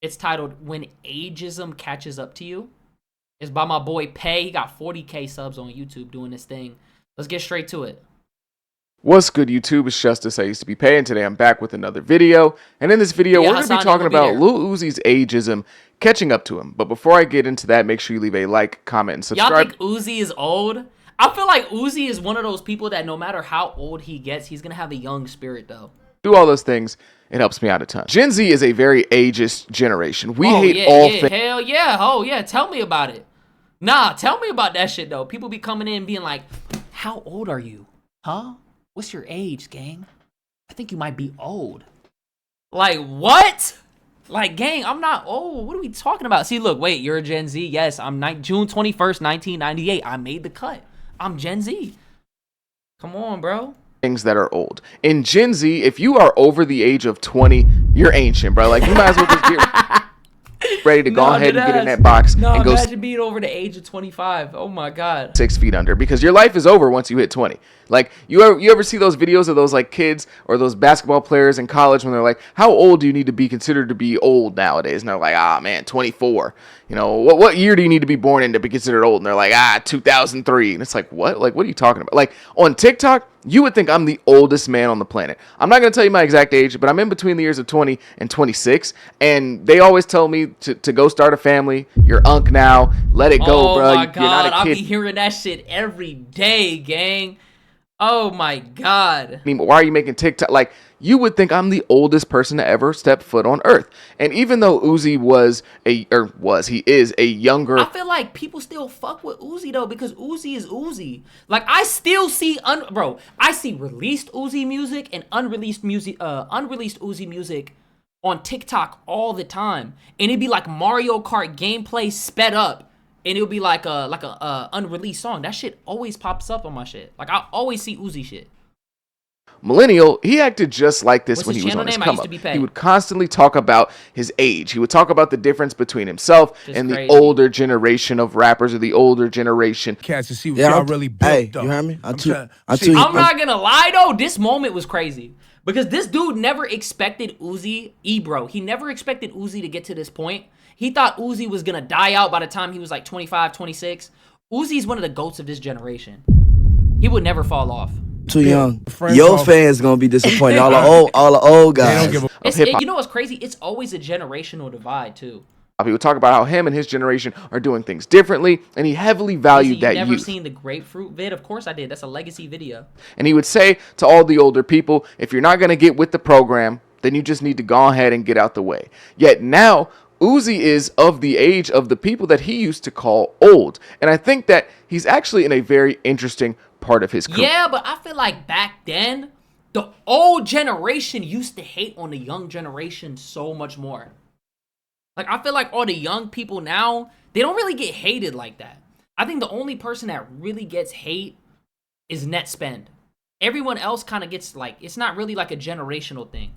It's titled When Ageism Catches Up to You. It's by my boy Pay. He got 40K subs on YouTube doing this thing. Let's get straight to it. What's good, YouTube? It's Justice. I used to be Pay, and today I'm back with another video. And in this video, we're going to be talking about Lil Uzi's ageism catching up to him. But before I get into that, make sure you leave a like, comment, and subscribe. Y'all think Uzi is old? I feel like Uzi is one of those people that no matter how old he gets, he's going to have a young spirit, though. Do all those things. It helps me out a ton. Gen Z is a very ageist generation. We hate all things. Hell yeah. Oh, yeah. Tell me about it. Nah, tell me about that shit, though. People be coming in and being like, how old are you? Huh? What's your age, gang? I think you might be old. Like, what? Like, gang, I'm not old. What are we talking about? See, look, wait, you're a Gen Z. Yes, I'm June 21st, 1998. I made the cut. I'm Gen Z. Come on, bro. Things that are old. In Gen Z, if you are over the age of 20, you're ancient, bro. Like, you might as well just get ready to go ahead and get in that box and go. Imagine being over the age of 25. Oh my God. 6 feet under, because your life is over once you hit 20. Like, you ever see those videos of those like kids or those basketball players in college when they're like, how old do you need to be considered to be old nowadays? And they're like, ah, man, 24. You know, what year do you need to be born in to be considered old? And they're like, 2003. And it's like, what? Like, what are you talking about? Like, on TikTok, you would think I'm the oldest man on the planet. I'm not going to tell you my exact age, but I'm in between the years of 20 and 26. And they always tell me to go start a family. You're unk now. Let it go, bro. Oh, my God. You're not a kid. I'll be hearing that shit every day, gang. Oh, my God. I mean, why are you making TikTok? Like, you would think I'm the oldest person to ever step foot on Earth. And even though Uzi he is a younger. I feel like people still fuck with Uzi, though, because Uzi is Uzi. Like, I still see, I see released Uzi music and unreleased Uzi music on TikTok all the time. And it'd be like Mario Kart gameplay sped up. And it'll be like a unreleased song. That shit always pops up on my shit. Like, I always see Uzi shit. Millennial, he acted just like this when he was on his come up. He would constantly talk about his age. He would talk about the difference between himself and the older generation of rappers or the older generation. Cats to see what y'all really built. Hey, you heard me? I'm not gonna lie though, this moment was crazy. Because this dude never expected Uzi, bro. He never expected Uzi to get to this point. He thought Uzi was gonna die out by the time he was like 25, 26. Uzi's one of the GOATs of this generation. He would never fall off. Too young. Your fans gonna be disappointed. All the old guys. You know what's crazy? It's always a generational divide too. He would talk about how him and his generation are doing things differently, and he heavily valued that youth. You never seen the grapefruit vid? Of course I did. That's a legacy video. And he would say to all the older people, if you're not gonna get with the program, then you just need to go ahead and get out the way. Yet now, Uzi is of the age of the people that he used to call old. And I think that he's actually in a very interesting part of his career. Yeah, but I feel like back then, the old generation used to hate on the young generation so much more. Like, I feel like all the young people now, they don't really get hated like that. I think the only person that really gets hate is net spend. Everyone else kind of gets, like, it's not really like a generational thing.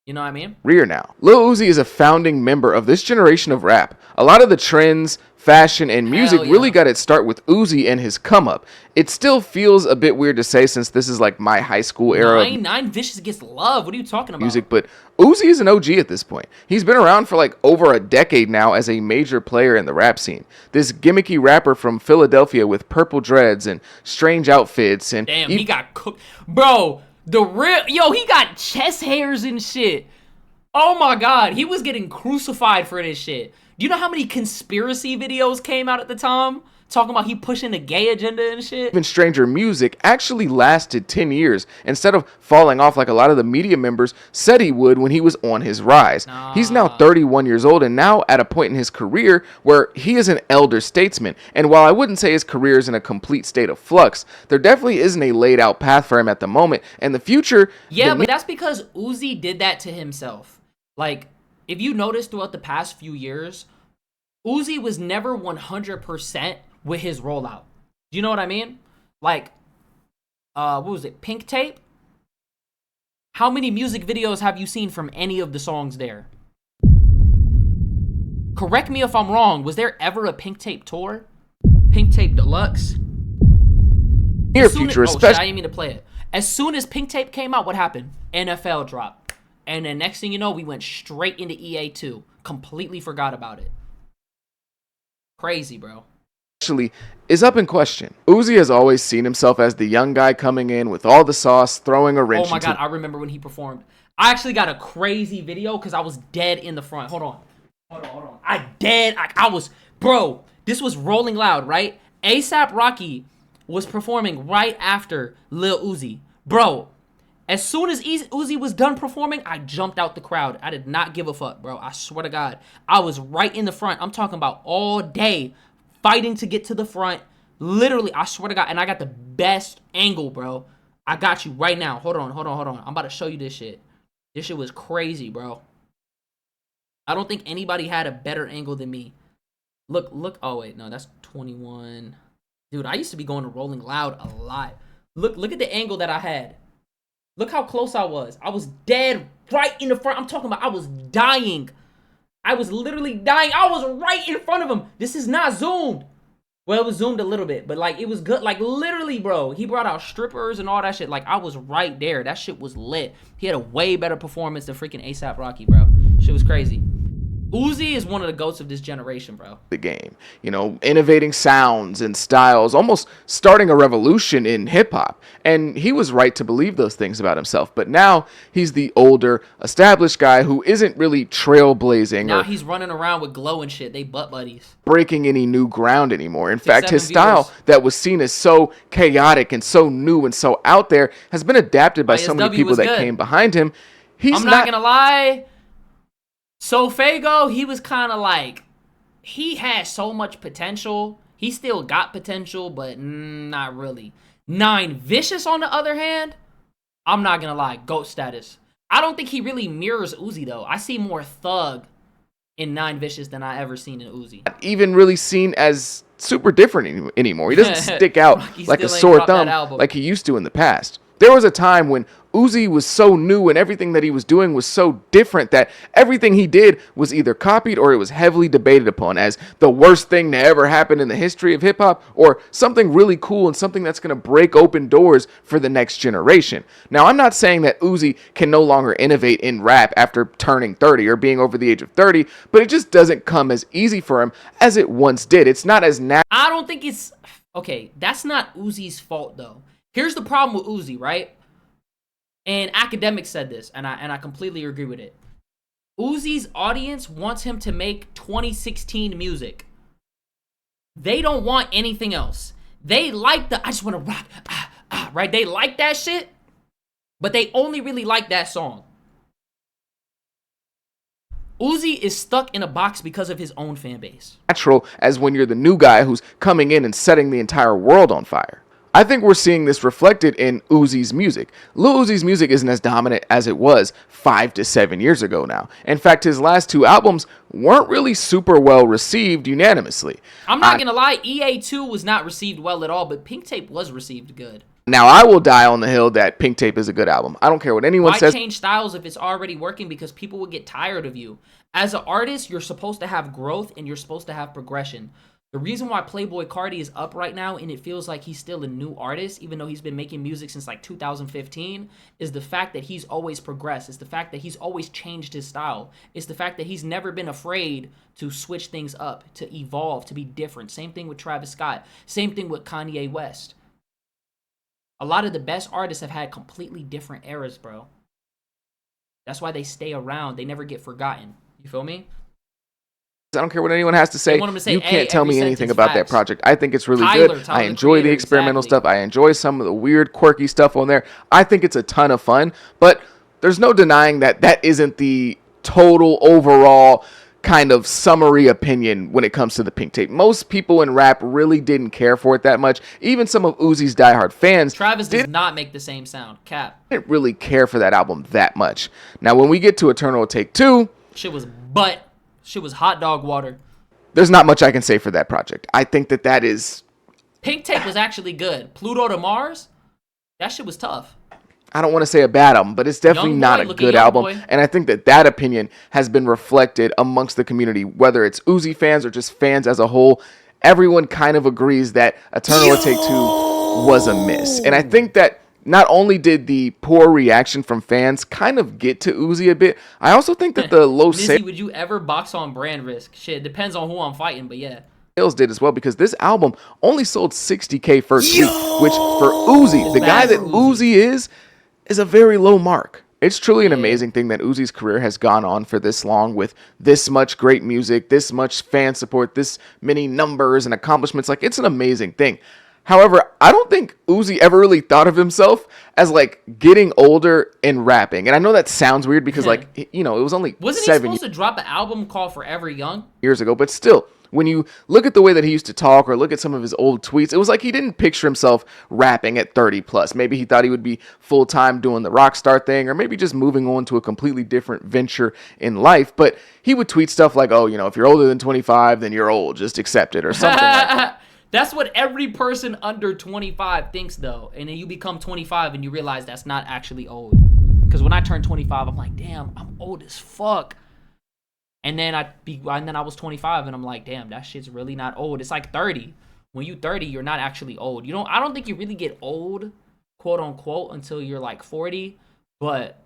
You know what I mean? Now. Lil Uzi is a founding member of this generation of rap. A lot of the trends, fashion, and music really got its start with Uzi and his come up. It still feels a bit weird to say since this is like my high school era. Nine Vicious gets love. What are you talking about? Music, but Uzi is an OG at this point. He's been around for like over a decade now as a major player in the rap scene. This gimmicky rapper from Philadelphia with purple dreads and strange outfits and he got cooked. Bro, he got chest hairs and shit. Oh my God, he was getting crucified for this shit. Do you know how many conspiracy videos came out at the time? Talking about he pushing the gay agenda and shit. Even stranger music actually lasted 10 years instead of falling off like a lot of the media members said he would when he was on his rise. He's now 31 years old and now at a point in his career where he is an elder statesman. And while I wouldn't say his career is in a complete state of flux, there definitely isn't a laid out path for him at the moment. And the future... Yeah, but that's because Uzi did that to himself. Like, if you notice throughout the past few years, Uzi was never 100% with his rollout. Do you know what I mean? Like, what was it? Pink Tape? How many music videos have you seen from any of the songs there? Correct me if I'm wrong. Was there ever a Pink Tape tour? Pink Tape Deluxe? Near future, especially. I didn't mean to play it. As soon as Pink Tape came out, what happened? NFL dropped. And then next thing you know, we went straight into EA2. completely forgot about it. Crazy, bro. Actually is up in question. Uzi has always seen himself as the young guy coming in with all the sauce, throwing a wrench. Oh my God, I remember when he performed. I actually got a crazy video because I was dead in the front. Hold on. I was, bro, this was Rolling Loud, right? A$AP Rocky was performing right after Lil Uzi. Bro, as soon as Uzi was done performing, I jumped out the crowd. I did not give a fuck, bro. I swear to God. I was right in the front. I'm talking about all day fighting to get to the front. Literally, I swear to God. And I got the best angle, bro. I got you right now. Hold on. I'm about to show you this shit. This shit was crazy, bro. I don't think anybody had a better angle than me. Look. Oh, wait. No, that's 21. Dude, I used to be going to Rolling Loud a lot. Look at the angle that I had. Look how close I was. I was dead right in the front. I'm talking about I was dying. I was literally dying. I was right in front of him. This is not zoomed. Well, it was zoomed a little bit, but like it was good. Like literally, bro. He brought out strippers and all that shit. Like I was right there. That shit was lit. He had a way better performance than freaking A$AP Rocky, bro. Shit was crazy. Uzi is one of the GOATs of this generation, bro. The game, innovating sounds and styles, almost starting a revolution in hip hop. And he was right to believe those things about himself. But now he's the older, established guy who isn't really trailblazing. Now he's running around with glow and shit. They butt buddies. Breaking any new ground anymore. In fact, his style that was seen as so chaotic and so new and so out there has been adapted by so many people that came behind him. I'm not gonna lie. So Fago, he was kind of like, he had so much potential. He still got potential, but not really. Nine Vicious, on the other hand, I'm not going to lie, GOAT status. I don't think he really mirrors Uzi, though. I see more thug in Nine Vicious than I ever seen in Uzi. Not even really seen as super different anymore. He doesn't stick out like a sore thumb like he used to in the past. There was a time when Uzi was so new and everything that he was doing was so different that everything he did was either copied or it was heavily debated upon as the worst thing to ever happen in the history of hip-hop, or something really cool and something that's going to break open doors for the next generation. Now, I'm not saying that Uzi can no longer innovate in rap after turning 30 or being over the age of 30, but it just doesn't come as easy for him as it once did. It's not as natural. I don't think it's... Okay, that's not Uzi's fault, though. Here's the problem with Uzi, right? And Academic said this, and I completely agree with it. Uzi's audience wants him to make 2016 music. They don't want anything else. They like the, I just want to rock, right? They like that shit, but they only really like that song. Uzi is stuck in a box because of his own fan base. Natural as when you're the new guy who's coming in and setting the entire world on fire. I think we're seeing this reflected in Uzi's music. Lil Uzi's music isn't as dominant as it was 5 to 7 years ago now. In fact, his last 2 albums weren't really super well received unanimously. I'm not going to lie, EA2 was not received well at all, but Pink Tape was received good. Now, I will die on the hill that Pink Tape is a good album. I don't care what anyone says. Why change styles if it's already working? Because people will get tired of you. As an artist, you're supposed to have growth and you're supposed to have progression. The reason why Playboi Carti is up right now and it feels like he's still a new artist, even though he's been making music since like 2015, is the fact that he's always progressed. It's the fact that he's always changed his style. It's the fact that he's never been afraid to switch things up, to evolve, to be different. Same thing with Travis Scott. Same thing with Kanye West. A lot of the best artists have had completely different eras, bro. That's why they stay around. They never get forgotten. You feel me? I don't care what anyone has to say. You can't tell me anything about that project. I think it's really good. I enjoy the experimental stuff. I enjoy some of the weird, quirky stuff on there. I think it's a ton of fun. But there's no denying that that isn't the total overall kind of summary opinion when it comes to the Pink Tape. Most people in rap really didn't care for it that much. Even some of Uzi's diehard fans. Travis does not make the same sound. Cap. Didn't really care for that album that much. Now, when we get to Eternal Take 2... Shit was hot dog water. There's not much I can say for that project. I think that is... Pink Tape was actually good. Pluto to Mars? That shit was tough. I don't want to say a bad album, but it's definitely not a good album. And I think that opinion has been reflected amongst the community, whether it's Uzi fans or just fans as a whole. Everyone kind of agrees that Eternal Take 2 was a miss. And I think that not only did the poor reaction from fans kind of get to Uzi a bit, I also think that the low Mizzy, would you ever box on brand risk? Shit, it depends on who I'm fighting, but yeah. sales did as well, because this album only sold 60K first week, which for Uzi, the guy that Uzi is a very low mark. It's truly an amazing thing that Uzi's career has gone on for this long with this much great music, this much fan support, this many numbers and accomplishments. Like, it's an amazing thing. However, I don't think Uzi ever really thought of himself as like getting older and rapping. And I know that sounds weird because like, you know, it was only Wasn't he supposed to drop an album called Forever Young years ago, but still, when you look at the way that he used to talk or look at some of his old tweets, it was like he didn't picture himself rapping at 30 plus. Maybe he thought he would be full time doing the rock star thing, or maybe just moving on to a completely different venture in life. But he would tweet stuff like, oh, you know, if you're older than 25, then you're old. Just accept it, or something like that. That's what every person under 25 thinks, though. And then you become 25 and you realize that's not actually old. Because when I turned 25, I'm like, damn, I'm old as fuck. And then I was 25 and I'm like, damn, that shit's really not old. It's like 30. When you 30, you're not actually old. I don't think you really get old, quote unquote, until you're like 40. But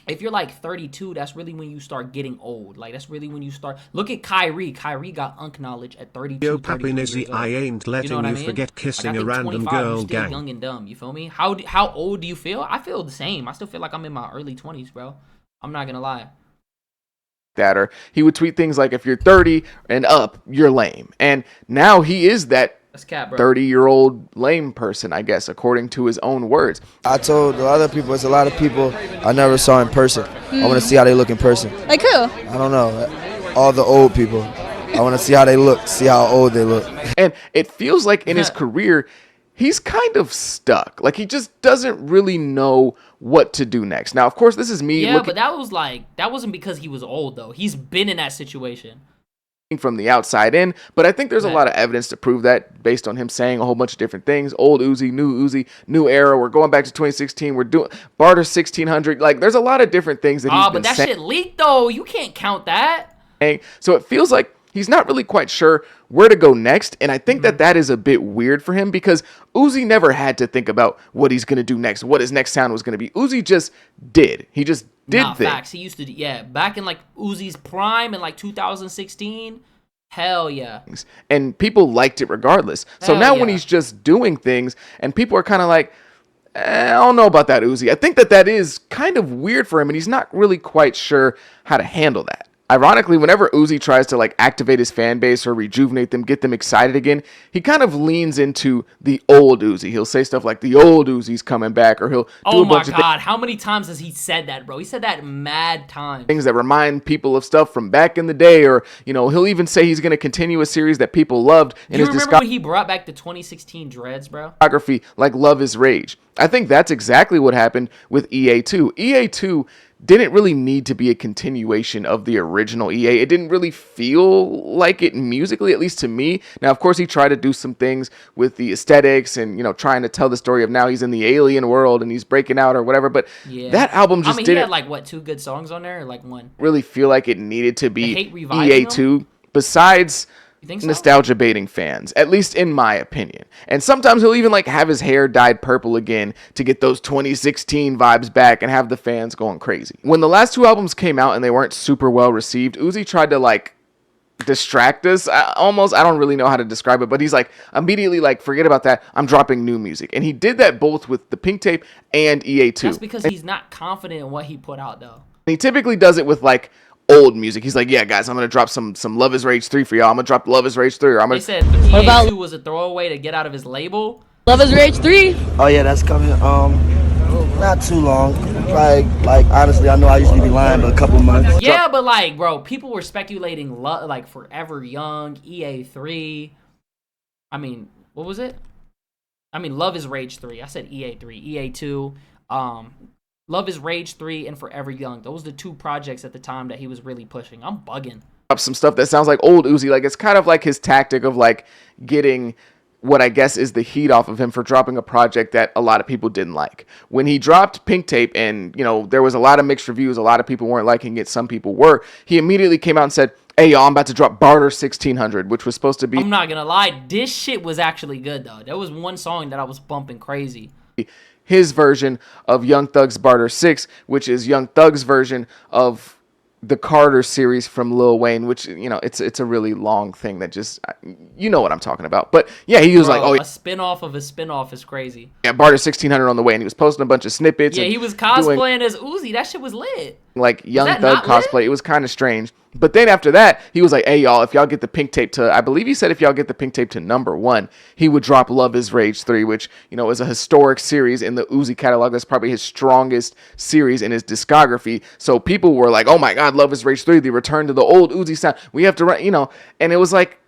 if you're like 32, that's really when you start getting old. Like, that's really when you start. Look at Kyrie. Kyrie got knowledge at 32. Yo, Papi Nizzy, I ain't letting you forget kissing a random girl, gang. Young and dumb, you feel me? How old do you feel? I feel the same. I still feel like I'm in my early 20s, bro. I'm not gonna lie. That, or he would tweet things like, if you're 30 and up, you're lame. And now he is that 30-year-old lame person, I guess, according to his own words. I told the other people, it's a lot of people I never saw in person. I want to see how they look in person. Like who? I don't know. All the old people. I want to see how they look, see how old they look. And it feels like in his career, he's kind of stuck. Like, he just doesn't really know what to do next. Now, of course, this is me looking, but that wasn't because he was old, though. He's been in that situation from the outside in, but I think there's a lot of evidence to prove that based on him saying a whole bunch of different things. Old Uzi, new era. We're going back to 2016. We're doing Barter 1600. Like, there's a lot of different things that he's been saying. But that shit leaked, though. You can't count that. So it feels like he's not really quite sure where to go next, and I think that is a bit weird for him, because Uzi never had to think about what he's going to do next, what his next sound was going to be. Uzi just did. He just did things. Facts. He used to, back in like Uzi's prime in like 2016, hell yeah. And people liked it regardless. So now when he's just doing things and people are kind of like, I don't know about that, Uzi. I think that is kind of weird for him, and he's not really quite sure how to handle that. Ironically, whenever Uzi tries to like activate his fan base or rejuvenate them, get them excited again, he kind of leans into the old Uzi. He'll say stuff like the old Uzi's coming back, or he'll do a bunch of how many times has he said that, bro? He said that mad times. Things that remind people of stuff from back in the day, or, you know, he'll even say he's going to continue a series that people loved in his discography. You remember when he brought back the 2016 dreads, bro? Like Love is Rage. I think that's exactly what happened with EA2. EA2 didn't really need to be a continuation of the original EA. It didn't really feel like it musically, at least to me. Now, of course, he tried to do some things with the aesthetics and, you know, trying to tell the story of now he's in the alien world and he's breaking out or whatever. But that album just didn't. He had like, what, 2 good songs on there, or like 1? Really feel like it needed to be EA2. Besides nostalgia baiting fans, at least in my opinion. And sometimes he'll even like have his hair dyed purple again to get those 2016 vibes back and have the fans going crazy. When the last 2 albums came out and they weren't super well received, Uzi tried to like distract us. I don't really know how to describe it, but he's like immediately like, forget about that, I'm dropping new music. And he did that both with the Pink Tape and EA2. That's because he's not confident in what he put out, though. He typically does it with like old music. He's like, yeah, guys, I'm gonna drop some Love is Rage 3 for y'all. I'm gonna drop Love is Rage 3. Or I'm gonna. They said EA2 was a throwaway to get out of his label. Love is Rage 3. Oh yeah, that's coming. Not too long. Like honestly, I know I usually be lying, but a couple months. Yeah, but like, bro, people were speculating like Forever Young, EA3. I mean, what was it? I mean, Love is Rage 3. I said EA3, EA2. Love is Rage 3 and Forever Young. Those were the 2 projects at the time that he was really pushing. I'm bugging. Up some stuff that sounds like old Uzi. Like, it's kind of like his tactic of like getting what I guess is the heat off of him for dropping a project that a lot of people didn't like. When he dropped Pink Tape and, you know, there was a lot of mixed reviews, a lot of people weren't liking it, some people were, he immediately came out and said, hey, y'all, I'm about to drop Barter 1600, which was supposed to be... I'm not gonna lie, this shit was actually good, though. There was one song that I was bumping crazy. his version of Young Thug's Barter 6, which is Young Thug's version of the Carter series from Lil Wayne, which, you know, it's a really long thing that just, you know what I'm talking about. But yeah, he was like, oh, a spinoff of a spinoff is crazy. Yeah, Barter 1600 on the way, and he was posting a bunch of snippets. Yeah, he was cosplaying as Uzi. That shit was lit. Like Young Thug cosplay. It was kind of strange. But then after that, he was like, hey, y'all, if y'all get the pink tape to, I believe he said if y'all get the pink tape to #1, he would drop Love is Rage 3, which, you know, is a historic series in the Uzi catalog. That's probably his strongest series in his discography. So people were like, oh my God, Love is Rage 3, the return to the old Uzi sound. We have to run, you know, and it was like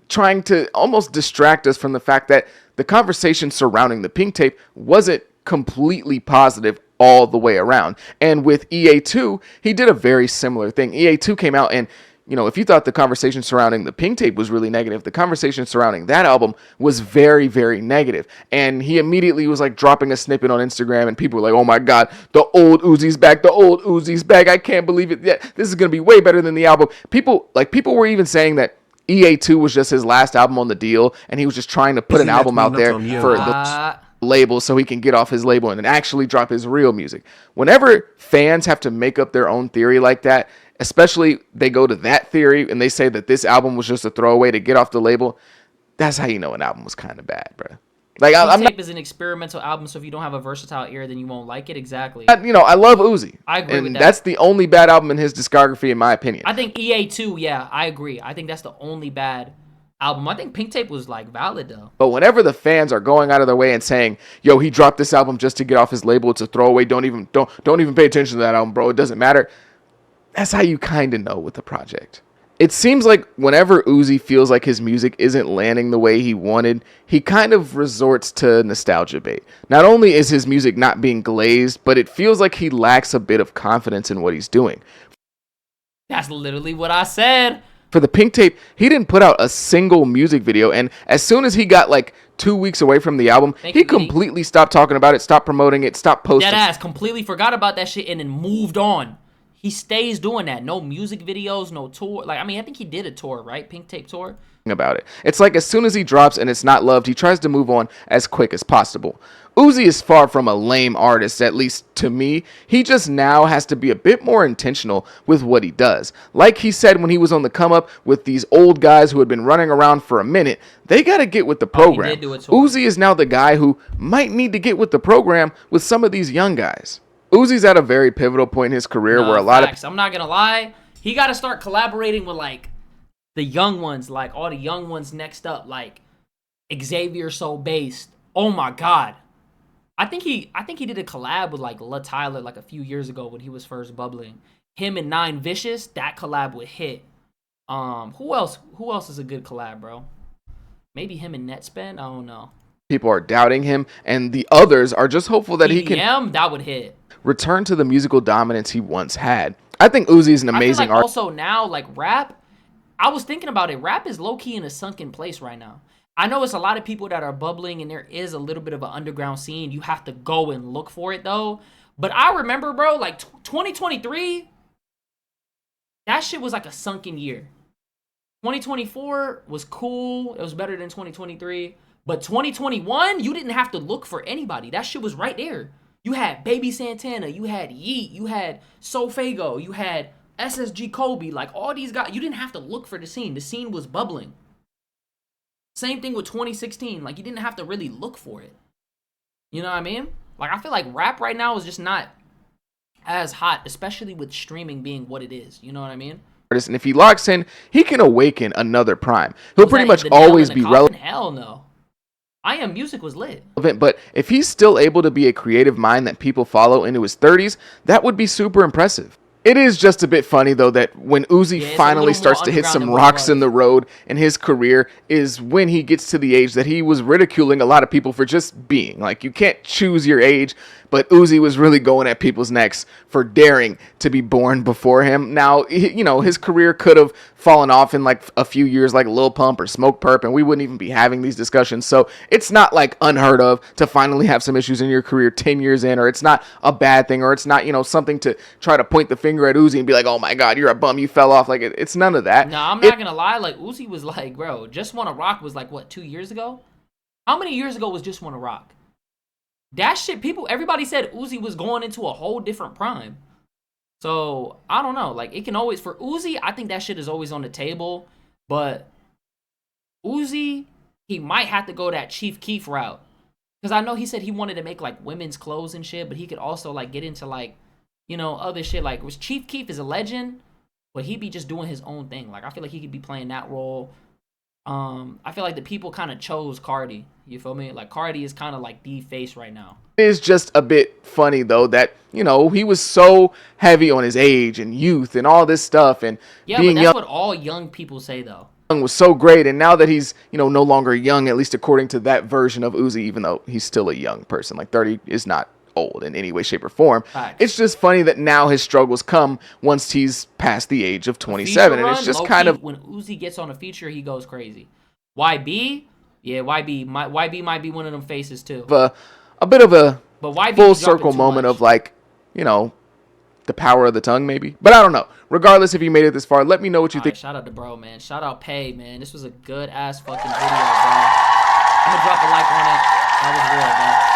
trying to almost distract us from the fact that the conversation surrounding the pink tape wasn't completely positive all the way around. And with EA2, he did a very similar thing. EA2 came out and, you know, if you thought the conversation surrounding the pink tape was really negative, the conversation surrounding that album was very, very negative. And he immediately was like dropping a snippet on Instagram and people were like, oh my God, the old Uzi's back, the old Uzi's back. I can't believe it. Yeah, this is going to be way better than the album. People were even saying that EA2 was just his last album on the deal and he was just trying to put an album out there for the label so he can get off his label and then actually drop his real music. Whenever fans have to make up their own theory like that, especially they go to that theory and they say that this album was just a throwaway to get off the label, that's how you know an album was kind of bad, bro. Like, I'm not, is an experimental album, so if you don't have a versatile ear, then you won't like it. Exactly. You know, I love Uzi. I agree with that. That's the only bad album in his discography, in my opinion. I think EA2, yeah, I agree. I think that's the only bad album. I think Pink Tape was like valid though. But whenever the fans are going out of their way and saying, "Yo, he dropped this album just to get off his label. It's a throwaway. Don't even pay attention to that album, bro. It doesn't matter." That's how you kind of know with the project. It seems like whenever Uzi feels like his music isn't landing the way he wanted, he kind of resorts to nostalgia bait. Not only is his music not being glazed, but it feels like he lacks a bit of confidence in what he's doing. That's literally what I said. For the pink tape, he didn't put out a single music video, and as soon as he got like 2 weeks away from the album, he completely stopped talking about it, stopped promoting it, stopped posting. That ass completely forgot about that shit and then moved on. He stays doing that. No music videos, no tour. Like, I mean, I think he did a tour, right? Pink Tape tour. About it. It's like as soon as he drops and it's not loved, he tries to move on as quick as possible. Uzi is far from a lame artist, at least to me. He just now has to be a bit more intentional with what he does. Like he said when he was on the come up with these old guys who had been running around for a minute, they got to get with the program. He did do a tour. Uzi is now the guy who might need to get with the program with some of these young guys. Uzi's at a very pivotal point in his career where a lot of... I'm not going to lie. He got to start collaborating with, like, the young ones. Like, all the young ones next up. Like, Xavier So Based. Oh, my God. I think he did a collab with, like, La Tyler, like, a few years ago when he was first bubbling. Him and Nine Vicious, that collab would hit. Who else is a good collab, bro? Maybe him and Netspend? I don't know. People are doubting him, and the others are just hopeful that he can... that would hit. Return to the musical dominance he once had. I think Uzi is an amazing artist. Also now, like rap, I was thinking about it. Rap is low-key in a sunken place right now. I know it's a lot of people that are bubbling, and there is a little bit of an underground scene. You have to go and look for it, though. But I remember, bro, like 2023, that shit was like a sunken year. 2024 was cool. It was better than 2023. But 2021, you didn't have to look for anybody. That shit was right there. You had Baby Santana, you had Yeet, you had Sofago, you had SSG Kobe, like all these guys. You didn't have to look for the scene. The scene was bubbling. Same thing with 2016. Like, you didn't have to really look for it. You know what I mean? Like, I feel like rap right now is just not as hot, especially with streaming being what it is. You know what I mean? And if he locks in, he can awaken another prime. He'll pretty much always be relevant. Hell no. I Am Music was lit. But if he's still able to be a creative mind that people follow into his 30s, that would be super impressive. It is just a bit funny, though, that when Uzi finally starts to hit some rocks in the road in his career is when he gets to the age that he was ridiculing a lot of people for just being. Like, you can't choose your age, but Uzi was really going at people's necks for daring to be born before him. Now, you know, his career could have fallen off in like a few years like Lil Pump or Smoke Perp, and we wouldn't even be having these discussions. So it's not like unheard of to finally have some issues in your career 10 years in, or it's not a bad thing, or it's not, you know, something to try to point the finger at Uzi and be like, oh my God, you're a bum, you fell off. Like, it's none of that. No, I'm not gonna lie. Like, Uzi was like, bro, Just Wanna Rock was like, what, 2 years ago? How many years ago was Just Wanna Rock? that shit, everybody said Uzi was going into a whole different prime. So, I don't know. Like, it can always, for Uzi, I think that shit is always on the table. But Uzi, he might have to go that Chief Keef route. Because I know he said he wanted to make, like, women's clothes and shit. But he could also, like, get into, like, you know, other shit. Like, Chief Keef is a legend, but he be just doing his own thing. Like, I feel like he could be playing that role. I feel like the people kind of chose Cardi. You feel me? Like, Cardi is kind of like the face right now. It is just a bit funny, though, that, you know, he was so heavy on his age and youth and all this stuff. And yeah, being but that's young what all young people say, though. Was so great. And now that he's, you know, no longer young, at least according to that version of Uzi, even though he's still a young person, like 30 is not old in any way, shape, or form. Facts. It's just funny that now his struggles come once he's past the age of 27. And it's just kind of, when Uzi gets on a feature, he goes crazy. YB, yeah, YB might be one of them faces too. a bit of a but YB full circle moment of, like, you know, the power of the tongue, maybe. But I don't know. Regardless, if you made it this far, let me know what you think. Shout out to bro, man. Shout out Pay, man. This was a good ass fucking video, bro. I'm gonna drop a like on it. That was real, man.